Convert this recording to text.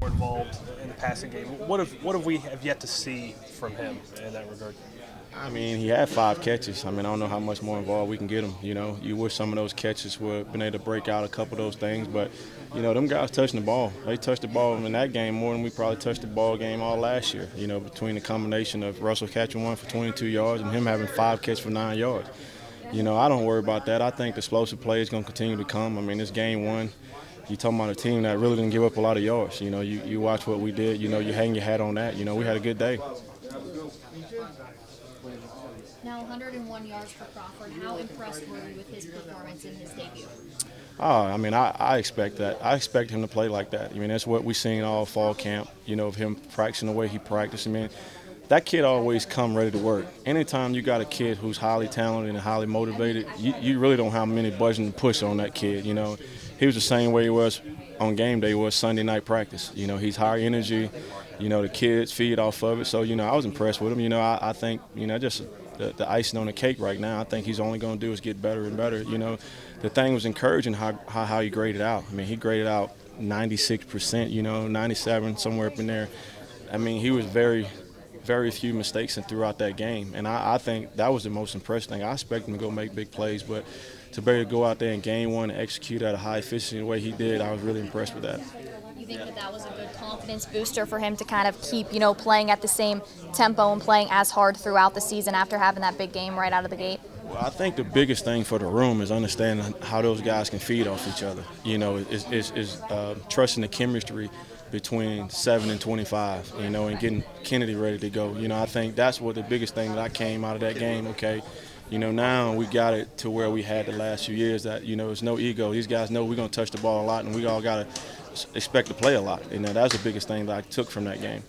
more involved in the passing game. What have we have yet to see from him in that regard? I mean, he had 5 catches. I mean, I don't know how much more involved we can get him. You know, you wish some of those catches would have been able to break out a couple of those things. But, you know, them guys touching the ball. They touched the ball in that game more than we probably touched the ball game all last year, you know, between the combination of Russell catching one for 22 yards and him having 5 catches for 9 yards. You know, I don't worry about that. I think the explosive play is going to continue to come. I mean, this game one, you're talking about a team that really didn't give up a lot of yards. You know, you watch what we did. You know, you hang your hat on that. You know, we had a good day. Now 101 yards for Crawford. How impressed were you with his performance in his debut? Oh, I mean, I expect that. I expect him to play like that. I mean, that's what we've seen all fall camp, you know, of him practicing the way he practiced. I mean, that kid always come ready to work. Anytime you got a kid who's highly talented and highly motivated, you really don't have many buttons to push on that kid, you know. He was the same way he was on game day was Sunday night practice. You know, he's high energy. You know, the kids feed off of it. So, you know, I was impressed with him. You know, I think, you know, just the icing on the cake right now, I think he's only going to do is get better and better. You know, the thing was encouraging how he graded out. I mean, he graded out 96%, you know, 97, somewhere up in there. I mean, he was very few mistakes throughout that game. And I think that was the most impressive thing. I expect him to go make big plays, but to be able to go out there in game one and execute at a high efficiency the way he did, I was really impressed with that. You think that was a good confidence booster for him to kind of keep, playing at the same tempo and playing as hard throughout the season after having that big game right out of the gate? Well, I think the biggest thing for the room is understanding how those guys can feed off each other. You know, is trusting the chemistry between 7 and 25, you know, and getting Kennedy ready to go. You know, I think that's what the biggest thing that I came out of that game, okay. You know, now we got it to where we had the last few years that, you know, it's no ego. These guys know we're going to touch the ball a lot and we all got to expect to play a lot. You know, that's the biggest thing that I took from that game.